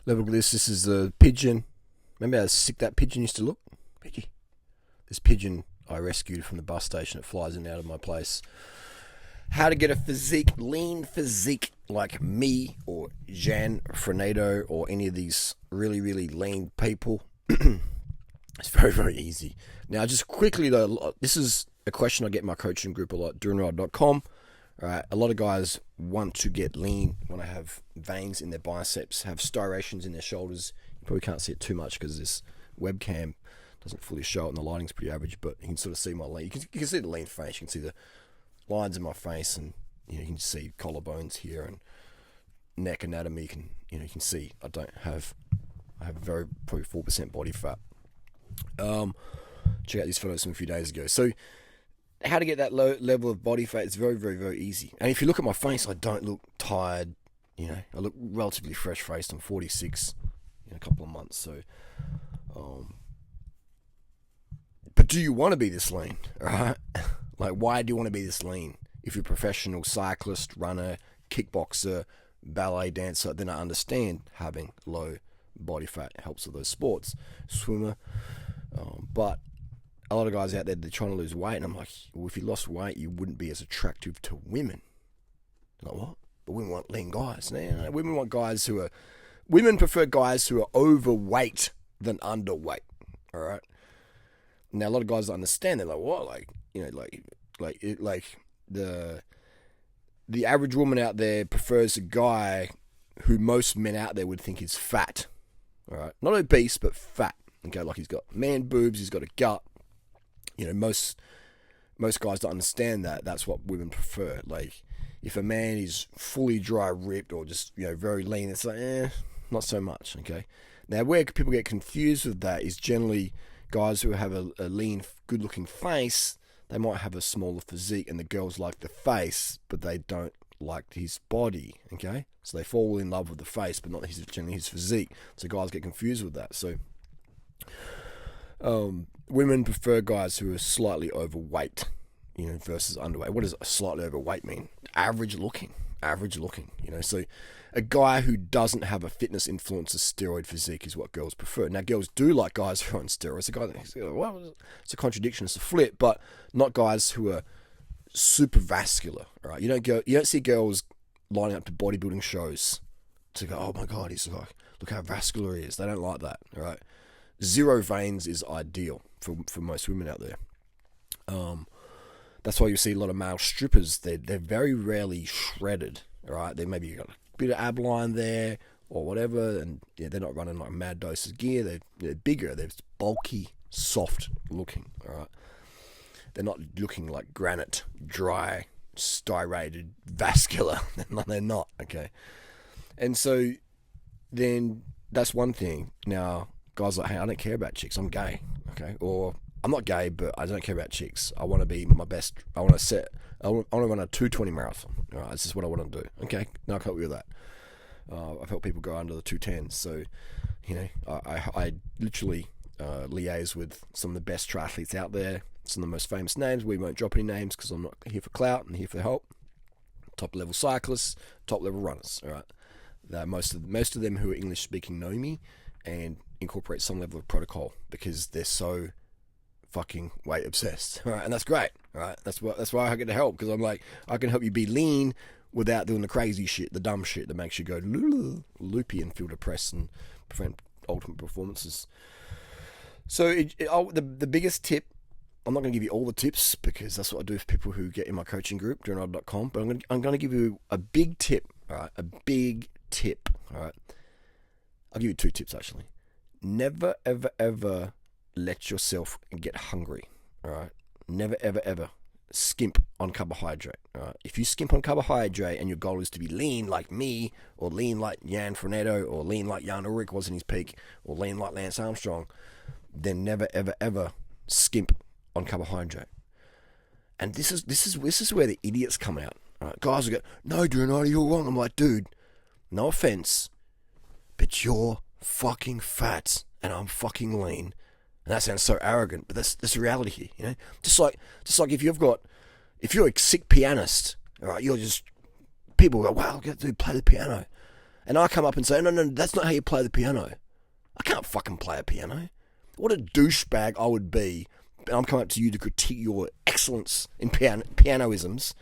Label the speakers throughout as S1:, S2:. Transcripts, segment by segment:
S1: Level this. This is the pigeon. Remember how sick that pigeon used to look? Pidgey. This pigeon I rescued from the bus station. It flies in and out of my place. How to get a physique, lean physique like me or Jan Frenato or any of these really, really lean people. It's very, very easy. Now, just quickly though, this is a question I get in my coaching group a lot, durianrider.com. Right, a lot of guys want to get lean, want to have veins in their biceps, have striations in their shoulders. You probably can't see it too much because this webcam doesn't fully show it and the lighting's pretty average, but you can sort of see my lean. You can see the lean face, you can see the lines in my face, and you can see collarbones here and neck anatomy. You can see I have very probably 4% body fat. Check out these photos from a few days ago. So how to get that low level of body fat is very, very, very easy. And if you look at my face, I don't look tired. I look relatively fresh faced. I'm 46 in a couple of months. So, but do you want to be this lean? Right? Like, why do you want to be this lean? If you're a professional cyclist, runner, kickboxer, ballet dancer, then I understand having low body fat helps with those sports. Swimmer, but a lot of guys out there, they're trying to lose weight, and I'm like, well, if you lost weight, you wouldn't be as attractive to women. Like, what? But women want lean guys. No, women prefer guys who are overweight than underweight. All right. Now, a lot of guys don't understand. They're like, what? The average woman out there prefers a guy who most men out there would think is fat. All right, not obese, but fat. Okay, like he's got man boobs, he's got a gut. Most guys don't understand that. That's what women prefer. Like, if a man is fully dry ripped or just very lean, it's like not so much. Okay. Now, where people get confused with that is generally guys who have a lean, good-looking face. They might have a smaller physique, and the girls like the face, but they don't like his body. Okay, so they fall in love with the face, but not generally his physique. So guys get confused with that. So, women prefer guys who are slightly overweight, versus underweight. What does slightly overweight mean? Average looking. So a guy who doesn't have a fitness influencer steroid physique is what girls prefer. Now, girls do like guys who are on steroids. It's a contradiction, it's a flip, but not guys who are super vascular. Right? You don't see girls lining up to bodybuilding shows to go, oh my god, look how vascular he is. They don't like that. All right. Zero veins is ideal for most women out there. That's why you see a lot of male strippers. They're very rarely shredded. All right, they maybe got a bit of ab line there or whatever, and they're not running like mad doses of gear. They're bigger. They're bulky, soft looking. All right, they're not looking like granite, dry, striated, vascular. They're not. Okay, and so then that's one thing. Now, guys are like, hey, I don't care about chicks. I'm gay. Okay, or I'm not gay, but I don't care about chicks. I want to be my best. I want to run a 2:20 marathon. All right, this is what I want to do. Okay, no, I can help you with that. I've helped people go under the 2:10. So, I literally liaise with some of the best triathletes out there. Some of the most famous names. We won't drop any names because I'm not here for clout. I'm here for help. Top level cyclists, top level runners. All right, most of them who are English speaking know me and incorporate some level of protocol because they're so fucking weight obsessed. All right, and that's great. All right, that's why I get to help, because I'm like, I can help you be lean without doing the crazy shit, the dumb shit that makes you go loopy and feel depressed and prevent ultimate performances. So the biggest tip, I'm not going to give you all the tips because that's what I do for people who get in my coaching group, durianrider.com, but I'm going to give you a big tip. All right, a big tip. All right, I'll give you two tips actually. Never ever ever let yourself get hungry. All right, never ever ever skimp on carbohydrate. All right, if you skimp on carbohydrate and your goal is to be lean like me, or lean like Jan Frenato, or lean like Jan Ulrich was in his peak, or lean like Lance Armstrong, then never ever ever skimp on carbohydrate. And this is where the idiots come out. All right, guys will go, no, Durianrider, you're wrong. I'm like, dude, no offense, but you're fucking fat and I'm fucking lean. And that sounds so arrogant, but that's the reality here, you know? Just like if you're a sick pianist, all right, people go, wow, get to play the piano. And I come up and say, no, that's not how you play the piano. I can't fucking play a piano. What a douchebag I would be. And I'm coming up to you to critique your excellence in pianoisms.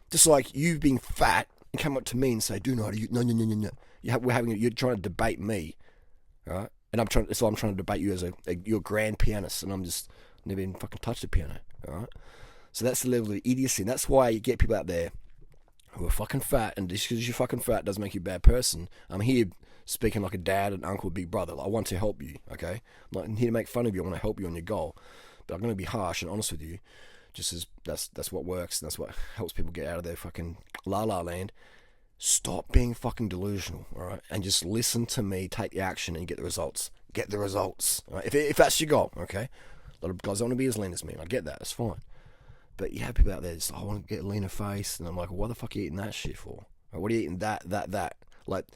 S1: Just like you being fat and come up to me and say, no. You're trying to debate me, right? And I'm trying to debate you as your grand pianist, and I'm just never even fucking touched a piano, all right? So that's the level of idiocy, and that's why you get people out there who are fucking fat, and just because you're fucking fat doesn't make you a bad person. I'm here speaking like a dad, an uncle, a big brother. Like, I want to help you, okay? I'm not here to make fun of you. I want to help you on your goal, but I'm going to be harsh and honest with you. Just as that's what works, and that's what helps people get out of their fucking la-la land. Stop being fucking delusional, all right? And just listen to me, take the action, and get the results. Get the results, all right? If that's your goal, okay? A lot of guys don't want to be as lean as me, and I get that. That's fine. But you have people out there just, I want to get a leaner face, and I'm like, what the fuck are you eating that shit for? Right, what are you eating that? Like,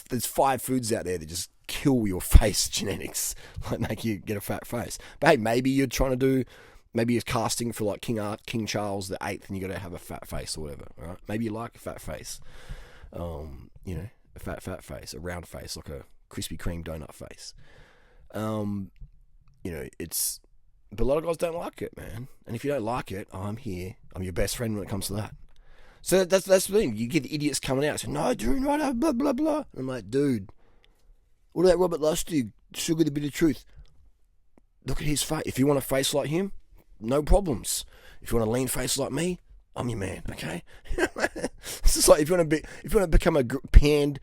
S1: there's 5 foods out there that just kill your face genetics, like make you get a fat face. But hey, maybe you're casting for like King Charles the VIII, and you got to have a fat face or whatever, all right? Maybe you like a fat face. A fat face, a round face, like a Krispy Kreme donut face. But a lot of guys don't like it, man. And if you don't like it, I'm here. I'm your best friend when it comes to that. So that's the thing. You get the idiots coming out saying, no, durianrider, blah, blah, blah. And I'm like, dude, what about Robert Lustig, Sugar the Bitter Truth? Look at his face. If you want a face like him, no problems. If you want a lean face like me, I'm your man, okay? It's just like if you want to become a grand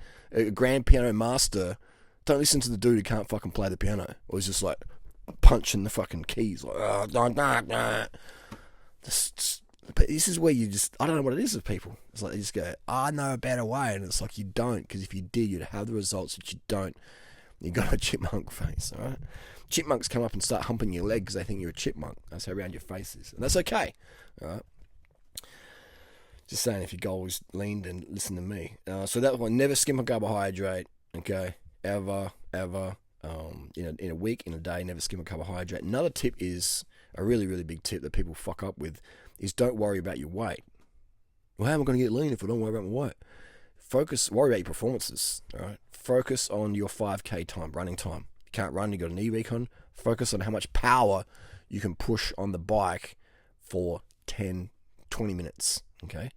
S1: piano master, don't listen to the dude who can't fucking play the piano, or he's just like punching the fucking keys like, But this is where you just, I don't know what it is with people. It's like they just go, I know a better way, and it's like you don't, because if you did, you'd have the results, but you don't. You got a chipmunk face, all right? Chipmunks come up and start humping your leg because they think you're a chipmunk. That's how round your face is, and that's okay, all right? Just saying, if your goal is lean, then listen to me. So that one, never skim a carbohydrate, okay? Ever. In a week, in a day, never skim a carbohydrate. Another tip is, a really, really big tip that people fuck up with, is don't worry about your weight. Well, how am I going to get lean if I don't worry about my weight? Worry about your performances, all right? Focus on your 5K time, running time. You can't run, you got a knee recon. Focus on how much power you can push on the bike for 10, 20 minutes. Okay,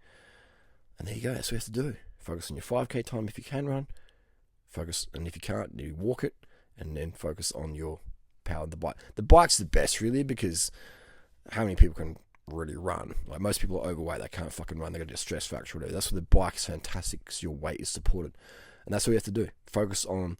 S1: and there you go. That's what you have to do. Focus on your 5K time if you can run. Focus, and if you can't, you walk it, and then focus on your power of the bike. The bike's the best, really, because how many people can really run? Like, most people are overweight. They can't fucking run. They got a stress fracture. That's where the bike is fantastic, because your weight is supported, and that's what you have to do. Focus on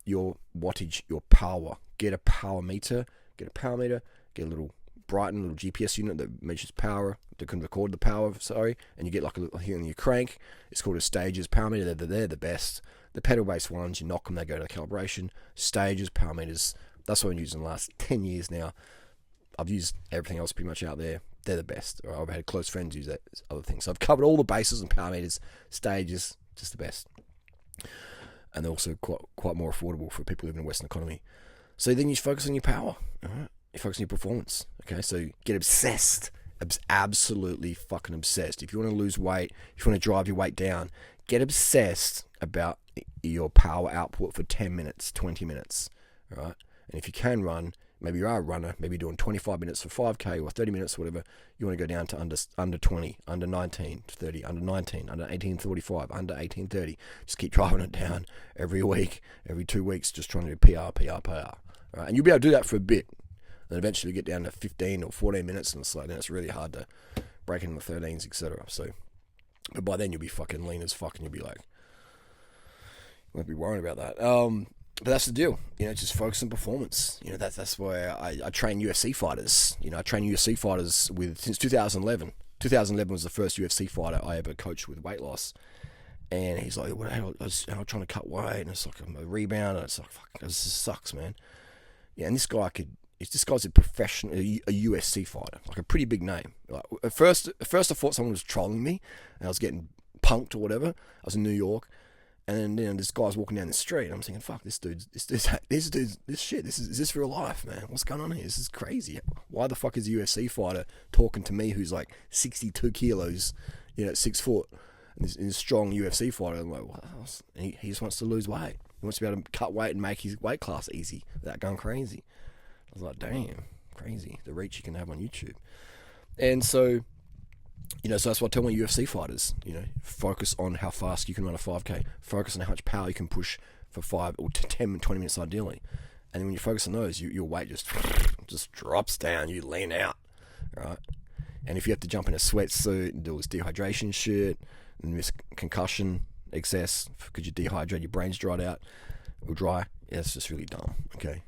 S1: your wattage, your power. Get a power meter. Get a little Brighton little GPS unit that measures power, that can record the power, and you get like a little here in your crank. It's called a Stages power meter. They're the best. The pedal-based ones, you knock them, they go to the calibration. Stages, power meters, that's what I've been using the last 10 years now. I've used everything else pretty much out there. They're the best. Or I've had close friends use that, other things. So I've covered all the bases and power meters. Stages, just the best. And they're also quite more affordable for people living in the Western economy. So then you focus on your power, all right? You focus on your performance, okay? So get obsessed, absolutely fucking obsessed. If you want to lose weight, if you want to drive your weight down, get obsessed about your power output for 10 minutes, 20 minutes, all right? And if you can run, maybe you are a runner, maybe you're doing 25 minutes for 5K or 30 minutes or whatever, you want to go down to under 20, under 19, 30, under 19, under 18:45, under 18:30. Just keep driving it down every week, every 2 weeks, just trying to do PR. All right? And you'll be able to do that for a bit. And eventually you get down to 15 or 14 minutes, and then it's really hard to break into the 13s, etc. So, but by then you'll be fucking lean as fuck, and you'll be like, you won't be worrying about that. But that's the deal, just focus on performance. That's why I train UFC fighters. I train UFC fighters since 2011. 2011 was the first UFC fighter I ever coached with weight loss. And he's like, I'm trying to cut weight, and it's like I'm a rebound, and it's like, fuck, this sucks, man. Yeah, and this guy's a professional, a UFC fighter, like a pretty big name. Like, at first I thought someone was trolling me, and I was getting punked or whatever. I was in New York, and then this guy's walking down the street, and I'm thinking, fuck, this shit, is this real life, man? What's going on here? This is crazy. Why the fuck is a UFC fighter talking to me who's like 62 kilos, at 6 foot, And this strong UFC fighter, I'm like, what else? And he just wants to lose weight. He wants to be able to cut weight and make his weight class easy without going crazy. I was like, damn, crazy, the reach you can have on YouTube. And so, so that's what I tell my UFC fighters, focus on how fast you can run a 5K, focus on how much power you can push for 5 or 10, 20 minutes ideally. And then when you focus on those, your weight just drops down, you lean out, right? And if you have to jump in a sweatsuit and do this dehydration shit and miss concussion excess because you dehydrate, your brain's dried out or dry, it's just really dumb, okay?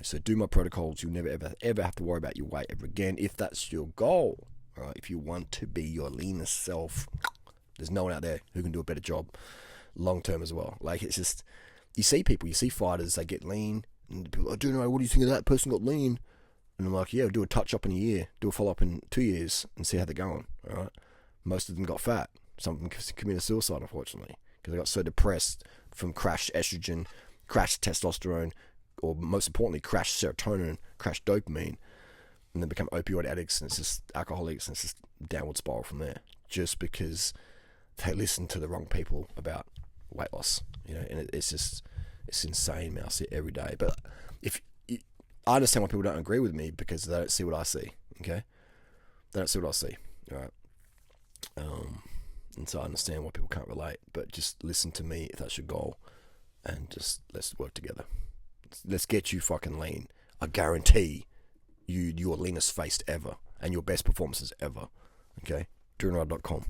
S1: So do my protocols. You'll never, ever have to worry about your weight ever again if that's your goal, right? If you want to be your leanest self, there's no one out there who can do a better job long term as well. Like, it's just, you see fighters, they get lean, and people are like, what do you think of that person got lean? And I'm like, yeah, do a touch-up in a year, do a follow-up in 2 years, and see how they're going, all right? Most of them got fat. Some of them committed suicide, unfortunately, because they got so depressed from crashed estrogen, crashed testosterone, or most importantly, crashed serotonin, crashed dopamine, and then become opioid addicts, and it's just alcoholics, and it's just downward spiral from there, just because they listen to the wrong people about weight loss, and it's insane, man. I see it every day. But I understand why people don't agree with me, because they don't see what I see, okay? They don't see what I see, all right? And so I understand why people can't relate, but just listen to me if that's your goal, and just let's work together. Let's get you fucking lean. I guarantee you your leanest face ever and your best performances ever, okay? durianrider.com.